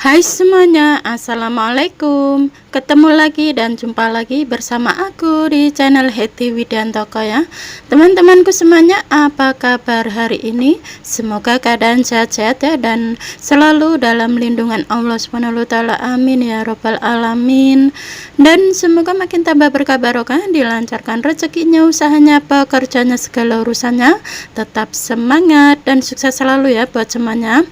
Hai semuanya, assalamualaikum. Ketemu lagi dan jumpa lagi bersama aku di channel Hetty Widantoko ya. Teman-temanku semuanya, apa kabar hari ini? Semoga keadaan sehat-sehat ya, dan selalu dalam lindungan Allah SWT. Amin ya robbal alamin. Dan semoga makin tambah berkah barokah, dilancarkan rezekinya, usahanya, pekerjaannya, segala urusannya. Tetap semangat dan sukses selalu ya buat semuanya.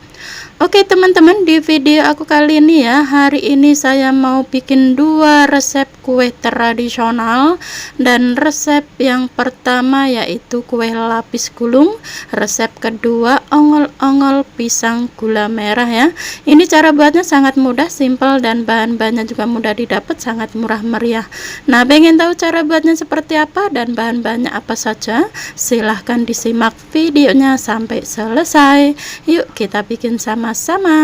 Oke teman-teman, di video aku kali ini ya, hari ini saya mau bikin dua resep kue tradisional. Dan resep yang pertama yaitu kue lapis gulung, resep kedua ongol-ongol pisang gula merah ya. Ini cara buatnya sangat mudah, simple, dan bahan-bahannya juga mudah didapat, sangat murah meriah. Nah, pengen tahu cara buatnya seperti apa dan bahan-bahannya apa saja? Silahkan disimak videonya sampai selesai. Yuk kita bikin sama-sama.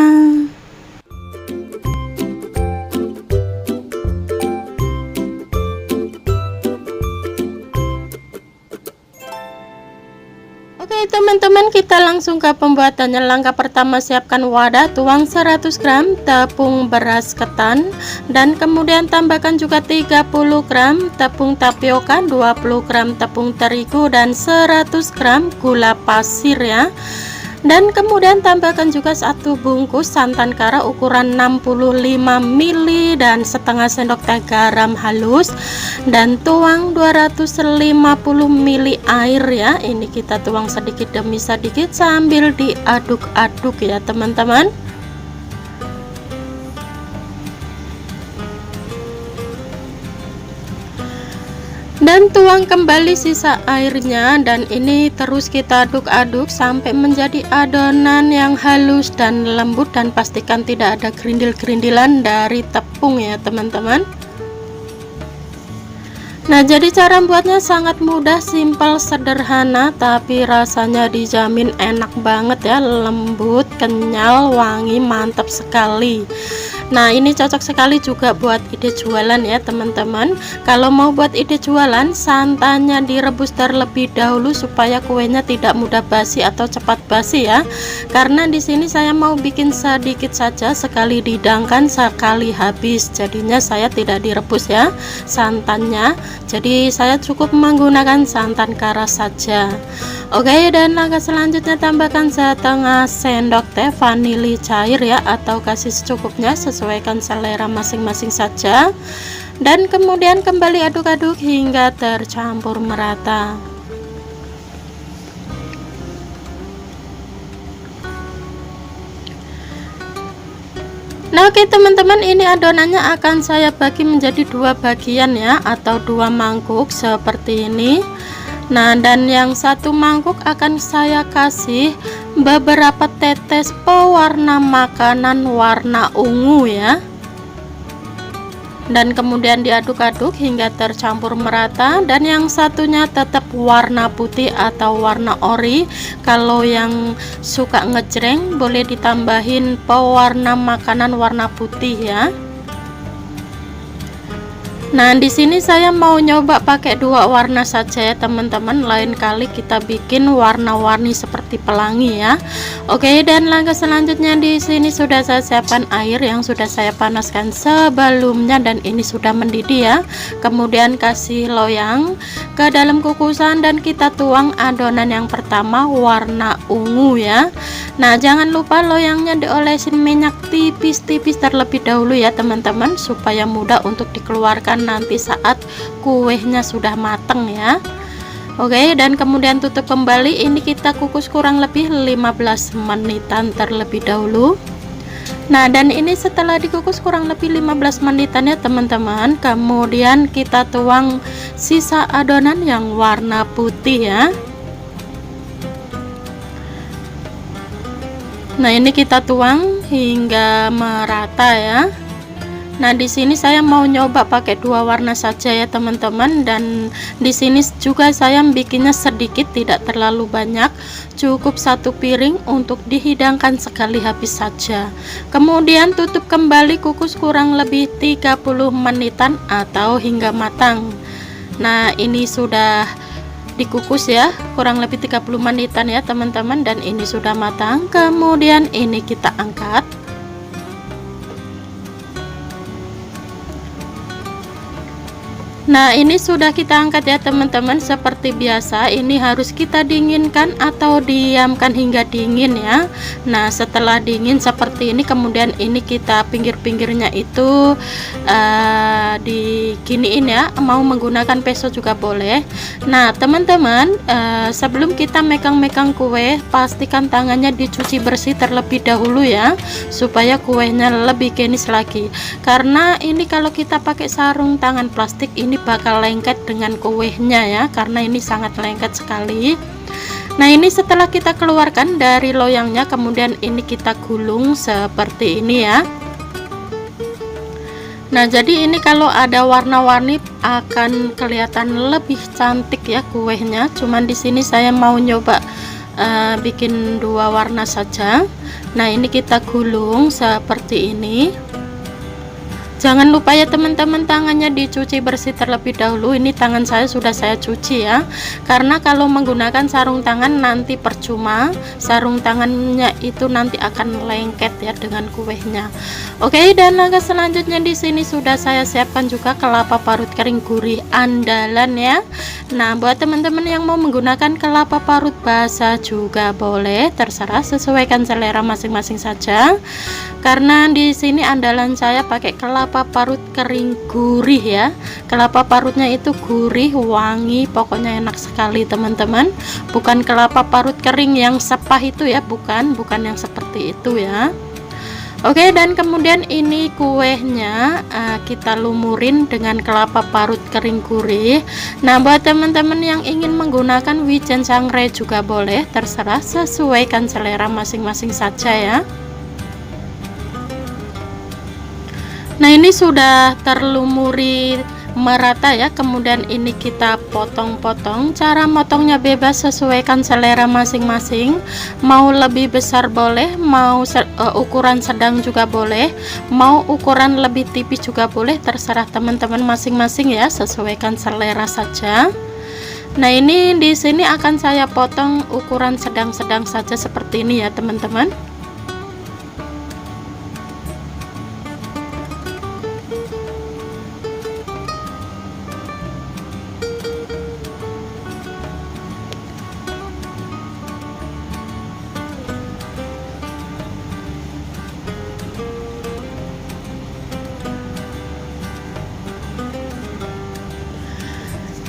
Oke teman-teman, kita langsung ke pembuatannya. Langkah pertama, siapkan wadah, tuang 100 gram tepung beras ketan, dan kemudian tambahkan juga 30 gram tepung tapioka, 20 gram tepung terigu, dan 100 gram gula pasir ya. Dan kemudian tambahkan juga 1 bungkus santan kara ukuran 65 ml dan setengah sendok teh garam halus, dan tuang 250 ml air ya. Ini kita tuang sedikit demi sedikit sambil diaduk-aduk ya teman-teman. Dan tuang kembali sisa airnya, dan ini terus kita aduk-aduk sampai menjadi adonan yang halus dan lembut, dan pastikan tidak ada gerindil-gerindilan dari tepung ya teman-teman. Nah, jadi cara buatnya sangat mudah, simpel, sederhana, tapi rasanya dijamin enak banget ya, lembut, kenyal, wangi, mantap sekali. Nah, ini cocok sekali juga buat ide jualan ya teman-teman. Kalau mau buat ide jualan, santannya direbus terlebih dahulu supaya kuenya tidak mudah basi atau cepat basi ya. Karena di sini saya mau bikin sedikit saja, sekali didangkan sekali habis. Jadinya saya tidak direbus ya santannya. Jadi saya cukup menggunakan santan kara saja. Oke, dan langkah selanjutnya, tambahkan setengah sendok teh vanili cair ya, atau kasih secukupnya, sesuaikan selera masing-masing saja. Dan kemudian kembali aduk-aduk hingga tercampur merata. Nah, oke teman-teman, ini adonannya akan saya bagi menjadi dua bagian ya, atau dua mangkuk seperti ini. Nah, dan yang satu mangkuk akan saya kasih beberapa tetes pewarna makanan warna ungu ya. Dan kemudian diaduk-aduk hingga tercampur merata. Dan yang satunya tetap warna putih atau warna ori. Kalau yang suka ngejreng boleh ditambahin pewarna makanan warna putih ya. Nah, di sini saya mau nyoba pakai dua warna saja ya teman-teman. Lain kali kita bikin warna-warni seperti pelangi ya. Oke, dan langkah selanjutnya, di sini sudah saya siapkan air yang sudah saya panaskan sebelumnya, dan ini sudah mendidih ya. Kemudian kasih loyang ke dalam kukusan dan kita tuang adonan yang pertama warna ungu ya. Nah, jangan lupa loyangnya diolesin minyak tipis-tipis terlebih dahulu ya teman-teman, supaya mudah untuk dikeluarkan nanti saat kuenya sudah mateng ya. Oke, dan kemudian tutup kembali. Ini kita kukus kurang lebih 15 menitan terlebih dahulu. Nah, dan ini setelah dikukus kurang lebih 15 menitan ya teman-teman, kemudian kita tuang sisa adonan yang warna putih ya. Nah, ini kita tuang hingga merata ya. Nah, di sini saya mau nyoba pakai dua warna saja ya teman-teman, dan di sini juga saya bikinnya sedikit, tidak terlalu banyak, cukup satu piring untuk dihidangkan sekali habis saja. Kemudian tutup kembali, kukus kurang lebih 30 menitan atau hingga matang. Nah, ini sudah dikukus ya kurang lebih 30 menitan ya teman-teman, dan ini sudah matang. Kemudian ini kita angkat. Nah, ini sudah kita angkat ya teman-teman. Seperti biasa, ini harus kita dinginkan atau diamkan hingga dingin ya. Nah, setelah dingin seperti ini, kemudian ini kita pinggir-pinggirnya itu diginiin ya. Mau menggunakan peso juga boleh. Nah, teman-teman, sebelum kita megang-megang kue, pastikan tangannya dicuci bersih terlebih dahulu ya, supaya kuenya lebih genis lagi. Karena ini kalau kita pakai sarung tangan plastik, ini bakal lengket dengan kuenya ya, karena ini sangat lengket sekali. Nah, ini setelah kita keluarkan dari loyangnya, kemudian ini kita gulung seperti ini ya. Nah, jadi ini kalau ada warna-warni akan kelihatan lebih cantik ya kuenya. Cuman di sini saya mau nyoba bikin 2 warna saja. Nah, ini kita gulung seperti ini. Jangan lupa ya teman-teman, tangannya dicuci bersih terlebih dahulu. Ini tangan saya sudah saya cuci ya, karena kalau menggunakan sarung tangan nanti percuma, sarung tangannya itu nanti akan lengket ya dengan kuenya. Oke, dan langkah selanjutnya di sini sudah saya siapkan juga kelapa parut kering gurih andalan ya. Nah, buat teman-teman yang mau menggunakan kelapa parut basah juga boleh, terserah, sesuaikan selera masing-masing saja. Karena di sini andalan saya pakai kelapa parut kering gurih ya. Kelapa parutnya itu gurih, wangi, pokoknya enak sekali teman-teman. Bukan kelapa parut kering yang sepah itu ya, bukan yang seperti itu ya. Oke, dan kemudian ini kuenya kita lumurin dengan kelapa parut kering gurih. Nah, buat teman-teman yang ingin menggunakan wijen sangrai juga boleh, terserah, sesuaikan selera masing-masing saja ya. Nah, ini sudah terlumuri merata ya, kemudian ini kita potong-potong. Cara motongnya bebas, sesuaikan selera masing-masing, mau lebih besar boleh, mau ukuran sedang juga boleh, mau ukuran lebih tipis juga boleh, terserah teman-teman masing-masing ya, sesuaikan selera saja. Nah, ini di sini akan saya potong ukuran sedang-sedang saja seperti ini ya teman-teman.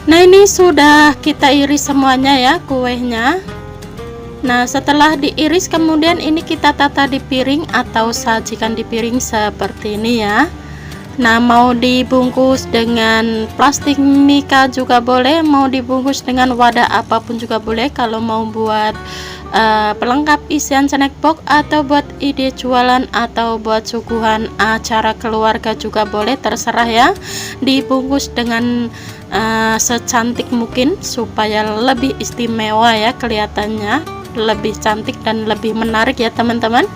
Nah, ini sudah kita iris semuanya ya kuenya. Nah, setelah diiris kemudian ini kita tata di piring atau sajikan di piring seperti ini ya. Nah, mau dibungkus dengan plastik mika juga boleh, mau dibungkus dengan wadah apapun juga boleh. Kalau mau buat pelengkap isian snack box atau buat ide jualan atau buat suguhan acara keluarga juga boleh, terserah ya. Dibungkus dengan secantik mungkin supaya lebih istimewa ya, kelihatannya lebih cantik dan lebih menarik ya teman-teman.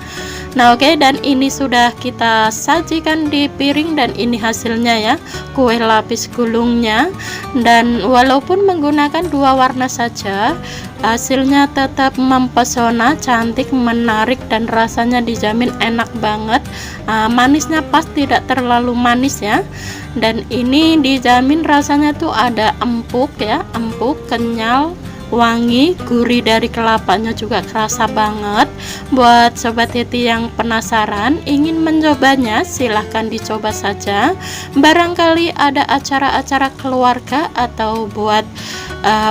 Nah, oke, dan ini sudah kita sajikan di piring dan ini hasilnya ya, kue lapis gulungnya. Dan walaupun menggunakan 2 warna saja, hasilnya tetap mempesona, cantik, menarik, dan rasanya dijamin enak banget. Manisnya pas, tidak terlalu manis ya. Dan ini dijamin rasanya tuh ada empuk ya, empuk, kenyal, wangi, gurih dari kelapanya juga kerasa banget. Buat sobat Heti yang penasaran ingin mencobanya, silahkan dicoba saja. Barangkali ada acara-acara keluarga atau buat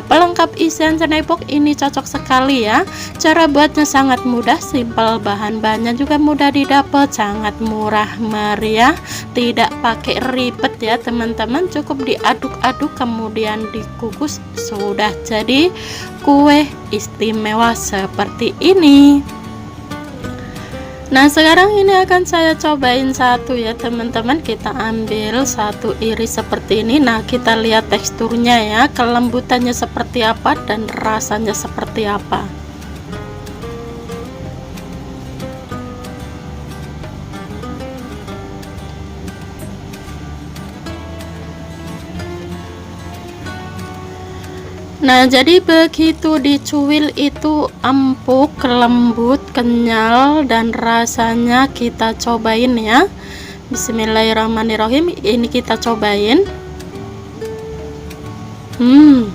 pelengkap isian snack box, ini cocok sekali ya. Cara buatnya sangat mudah, simpel, bahan-bahannya juga mudah didapat, sangat murah meriah, tidak pakai ribet ya teman-teman. Cukup diaduk-aduk kemudian dikukus, sudah jadi kue istimewa seperti ini. Nah, sekarang ini akan saya cobain satu ya teman-teman. Kita ambil satu iris seperti ini. Nah, kita lihat teksturnya ya, kelembutannya seperti apa dan rasanya seperti apa. Nah, jadi begitu dicuil itu empuk, lembut, kenyal, dan rasanya kita cobain ya. Bismillahirrahmanirrahim, ini kita cobain. Hmm,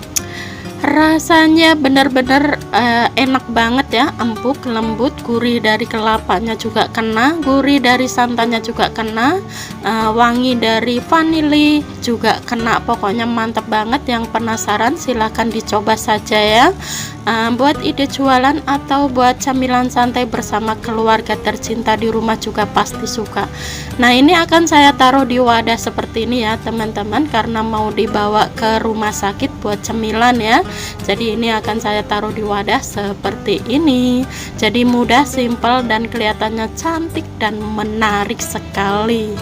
rasanya benar-benar enak banget ya, empuk, lembut, gurih dari kelapanya juga kena, gurih dari santannya juga kena, wangi dari vanili juga kena. Pokoknya mantap banget. Yang penasaran silahkan dicoba saja ya. Buat ide jualan atau buat camilan santai bersama keluarga tercinta di rumah juga pasti suka. Nah, ini akan saya taruh di wadah seperti ini ya teman-teman, karena mau dibawa ke rumah sakit buat cemilan ya. Jadi ini akan saya taruh di wadah seperti ini. Jadi mudah, simple, dan kelihatannya cantik dan menarik sekali.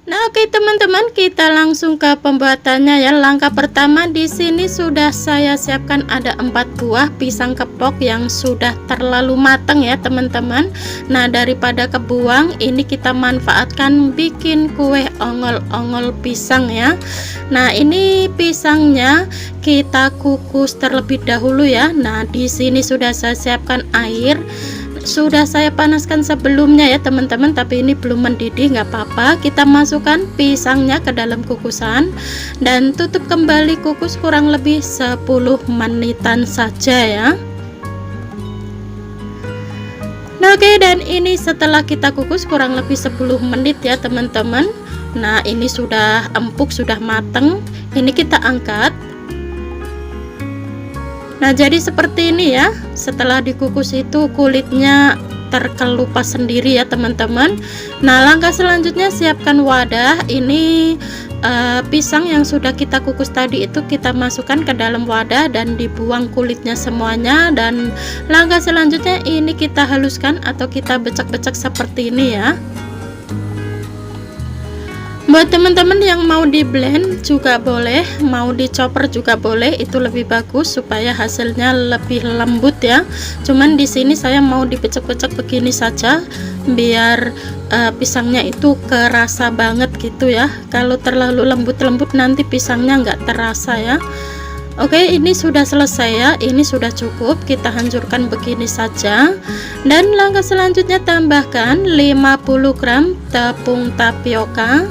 Nah, oke teman-teman, kita langsung ke pembuatannya ya. Langkah pertama, di sini sudah saya siapkan ada 4 buah pisang kepok yang sudah terlalu matang ya teman-teman. Nah, daripada kebuang, ini kita manfaatkan bikin kue ongol-ongol pisang ya. Nah, ini pisangnya kita kukus terlebih dahulu ya. Nah, di sini sudah saya siapkan air, sudah saya panaskan sebelumnya ya teman-teman, tapi ini belum mendidih, nggak apa-apa. Kita masukkan pisangnya ke dalam kukusan dan tutup kembali, kukus kurang lebih 10 menitan saja ya. Nah, oke, dan ini setelah kita kukus kurang lebih 10 menit ya teman-teman. Nah, ini sudah empuk, sudah mateng. Ini kita angkat. Nah, jadi seperti ini ya. Setelah dikukus itu kulitnya terkelupas sendiri ya teman-teman. Nah, langkah selanjutnya siapkan wadah. Ini pisang yang sudah kita kukus tadi itu kita masukkan ke dalam wadah dan dibuang kulitnya semuanya. Dan langkah selanjutnya ini kita haluskan atau kita becek-becek seperti ini ya. Buat teman-teman yang mau di blend juga boleh, mau di chopper juga boleh, itu lebih bagus supaya hasilnya lebih lembut ya. Cuman di sini saya mau dipecek-pecek begini saja biar pisangnya itu kerasa banget gitu ya. Kalau terlalu lembut-lembut nanti pisangnya nggak terasa ya. Oke, ini sudah selesai ya, ini sudah cukup, kita hancurkan begini saja. Dan langkah selanjutnya tambahkan 50 gram tepung tapioka,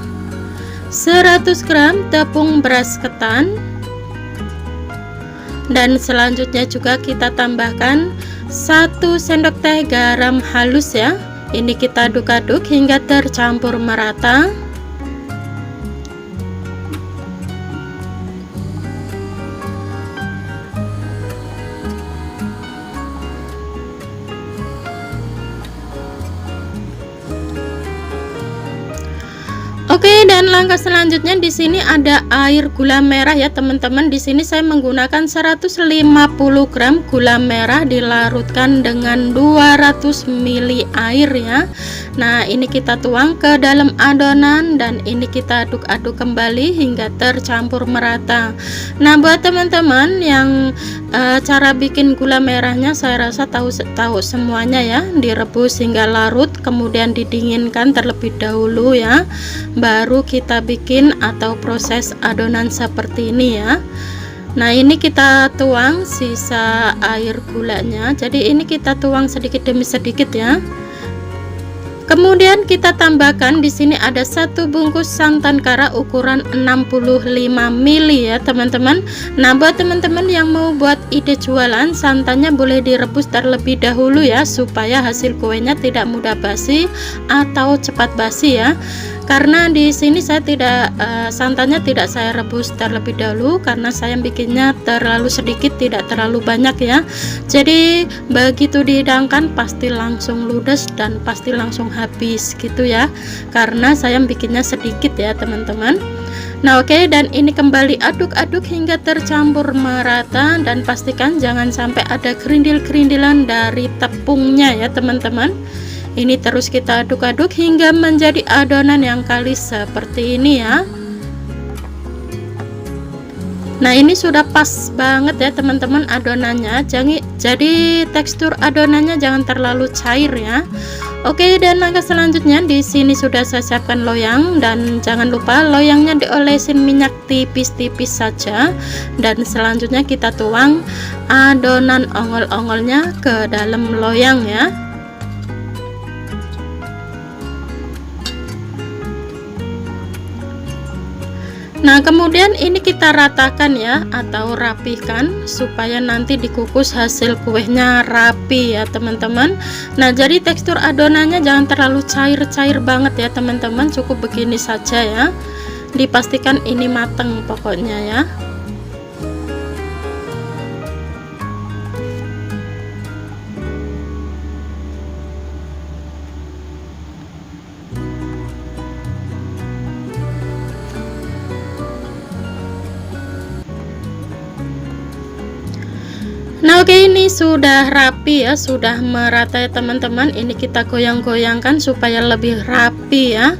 100 gram tepung beras ketan, dan selanjutnya juga kita tambahkan 1 sendok teh garam halus ya. Ini kita aduk-aduk hingga tercampur merata. Oke, dan langkah selanjutnya di sini ada air gula merah ya teman-teman. Di sini saya menggunakan 150 gram gula merah dilarutkan dengan 200 ml air ya. Nah, ini kita tuang ke dalam adonan dan ini kita aduk-aduk kembali hingga tercampur merata. Nah, buat teman-teman yang cara bikin gula merahnya saya rasa tahu semuanya ya. Direbus hingga larut, kemudian didinginkan terlebih dahulu ya, baru kita bikin atau proses adonan seperti ini ya. Nah, ini kita tuang sisa air gulanya, jadi ini kita tuang sedikit demi sedikit ya. Kemudian kita tambahkan di sini ada 1 bungkus santan kara ukuran 65 ml ya teman-teman. Nah, buat teman-teman yang mau buat ide jualan, santannya boleh direbus terlebih dahulu ya supaya hasil kuenya tidak mudah basi atau cepat basi ya. Karena di sini saya tidak santannya tidak saya rebus terlebih dahulu karena saya bikinnya terlalu sedikit, tidak terlalu banyak ya. Jadi begitu dihidangkan pasti langsung ludes dan pasti langsung habis gitu ya. Karena saya bikinnya sedikit ya teman-teman. Nah, oke, dan ini kembali aduk-aduk hingga tercampur merata dan pastikan jangan sampai ada kerindil-kerindilan dari tepungnya ya teman-teman. Ini terus kita aduk-aduk hingga menjadi adonan yang kalis seperti ini ya. Nah, ini sudah pas banget ya teman-teman adonannya. Jadi tekstur adonannya jangan terlalu cair ya. Oke, dan langkah selanjutnya di sini sudah saya siapkan loyang, dan jangan lupa loyangnya diolesin minyak tipis-tipis saja. Dan selanjutnya kita tuang adonan ongol-ongolnya ke dalam loyang ya. Nah, kemudian ini kita ratakan ya, atau rapihkan supaya nanti dikukus hasil kuenya rapi ya teman-teman. Nah, jadi tekstur adonannya jangan terlalu cair-cair banget ya teman-teman, cukup begini saja ya. Dipastikan ini mateng pokoknya ya. Nah, oke, ini sudah rapi ya, sudah merata ya teman-teman. Ini kita goyang-goyangkan supaya lebih rapi ya.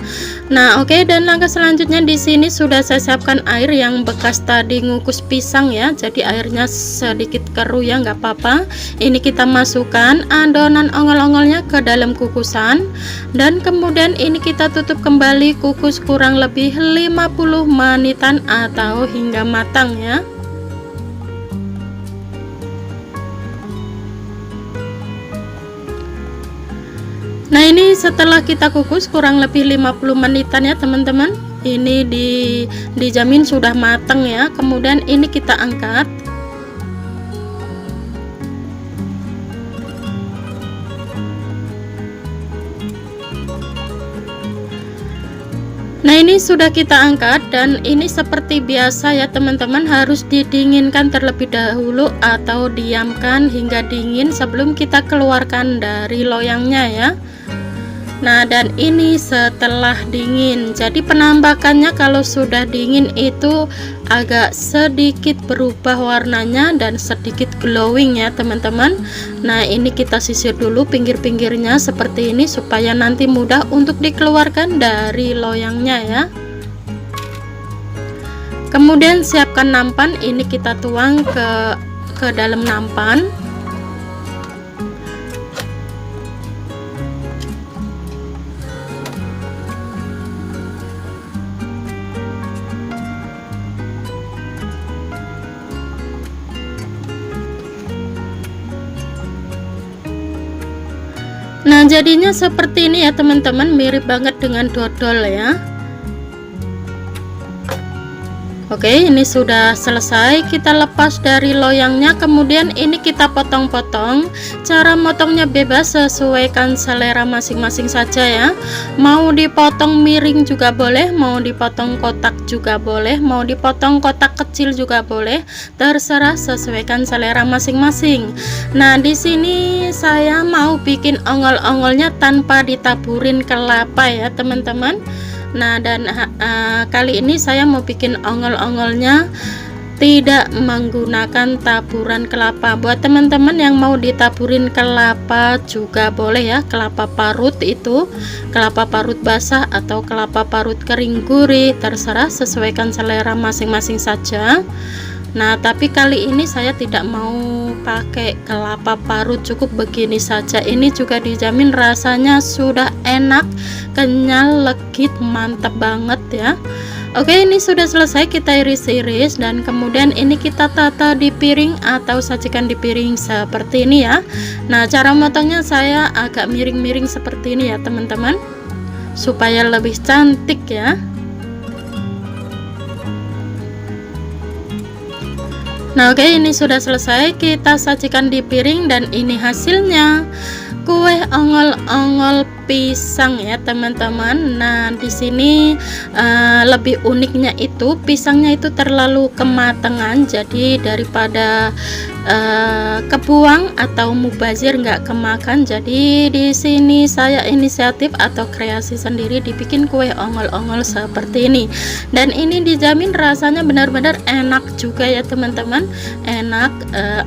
Nah, oke, dan langkah selanjutnya di sini sudah saya siapkan air yang bekas tadi ngukus pisang ya. Jadi airnya sedikit keruh ya, nggak apa-apa. Ini kita masukkan adonan ongol-ongolnya ke dalam kukusan, dan kemudian ini kita tutup kembali, kukus kurang lebih 50 menitan atau hingga matang ya. Nah, ini setelah kita kukus kurang lebih 50 menitan ya teman-teman, ini dijamin sudah matang ya. Kemudian ini kita angkat. Nah, ini sudah kita angkat, dan ini seperti biasa ya teman-teman, harus didinginkan terlebih dahulu atau diamkan hingga dingin sebelum kita keluarkan dari loyangnya ya. Nah, dan ini setelah dingin, jadi penampakannya kalau sudah dingin itu agak sedikit berubah warnanya dan sedikit glowing ya teman-teman. Nah, ini kita sisir dulu pinggir-pinggirnya seperti ini supaya nanti mudah untuk dikeluarkan dari loyangnya ya. Kemudian siapkan nampan, ini kita tuang ke dalam nampan. Nah, jadinya seperti ini ya teman-teman, mirip banget dengan dodol ya. Oke, ini sudah selesai, kita lepas dari loyangnya. Kemudian ini kita potong-potong. Cara motongnya bebas, sesuaikan selera masing-masing saja ya. Mau dipotong miring juga boleh, mau dipotong kotak juga boleh, mau dipotong kotak kecil juga boleh, terserah, sesuaikan selera masing-masing. Nah, di sini saya mau bikin ongol-ongolnya tanpa ditaburin kelapa ya teman-teman. Nah, dan kali ini saya mau bikin ongol-ongolnya tidak menggunakan taburan kelapa. Buat teman-teman yang mau ditaburin kelapa juga boleh ya, kelapa parut itu, kelapa parut basah atau kelapa parut kering gurih, terserah, sesuaikan selera masing-masing saja. Nah, tapi kali ini saya tidak mau pakai kelapa parut, cukup begini saja. Ini juga dijamin rasanya sudah enak, kenyal, legit, mantap banget ya. Oke, ini sudah selesai, kita iris-iris, dan kemudian ini kita tata di piring atau sajikan di piring seperti ini ya. Nah, cara motongnya saya agak miring-miring seperti ini ya teman-teman, supaya lebih cantik ya. Nah, oke, ini sudah selesai, kita sajikan di piring, dan ini hasilnya, kue ongol-ongol pisang ya teman-teman. Nah, di sini lebih uniknya itu pisangnya itu terlalu kematangan, jadi daripada kebuang atau mubazir nggak kemakan, jadi di sini saya inisiatif atau kreasi sendiri dibikin kue ongol-ongol seperti ini. Dan ini dijamin rasanya benar-benar enak juga ya teman-teman, enak,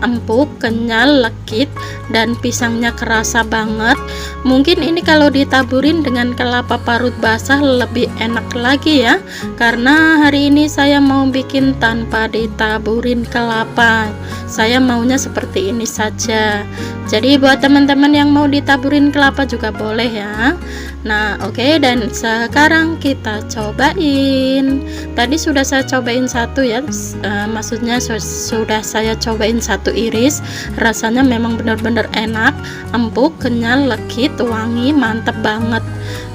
empuk, kenyal, legit, dan pisangnya kerasa banget. Mungkin ini kalau ditaburin dengan kelapa parut basah lebih enak lagi ya, karena hari ini saya mau bikin tanpa ditaburin kelapa. Saya maunya seperti ini saja. Jadi buat teman-teman yang mau ditaburin kelapa juga boleh ya. Nah oke, dan sekarang kita cobain. Tadi sudah saya cobain satu ya, maksudnya sudah saya cobain satu iris. Rasanya memang benar-benar enak, empuk, kenyal, legit, wangi, mantep banget.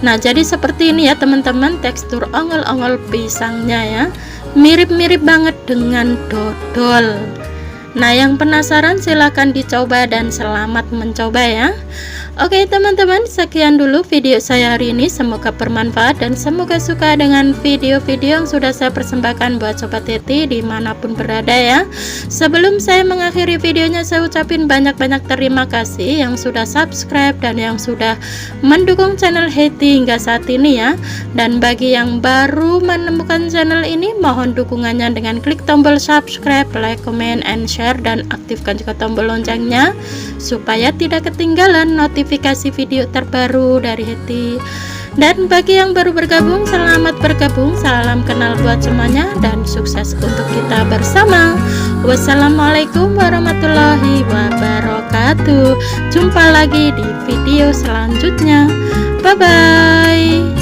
Nah jadi seperti ini ya teman-teman, tekstur ongol-ongol pisangnya ya, mirip-mirip banget dengan dodol. Nah yang penasaran silahkan dicoba dan selamat mencoba ya. Oke teman-teman, sekian dulu video saya hari ini, semoga bermanfaat dan semoga suka dengan video-video yang sudah saya persembahkan buat Sobat Heti dimanapun berada ya. Sebelum saya mengakhiri videonya, saya ucapin banyak-banyak terima kasih yang sudah subscribe dan yang sudah mendukung channel Heti hingga saat ini ya. Dan bagi yang baru menemukan channel ini, mohon dukungannya dengan klik tombol subscribe, like, comment, and share, dan aktifkan juga tombol loncengnya supaya tidak ketinggalan notifikasi video terbaru dari Heti. Dan bagi yang baru bergabung, selamat bergabung, salam kenal buat semuanya, dan sukses untuk kita bersama. Wassalamualaikum warahmatullahi wabarakatuh. Jumpa lagi di video selanjutnya. Bye bye.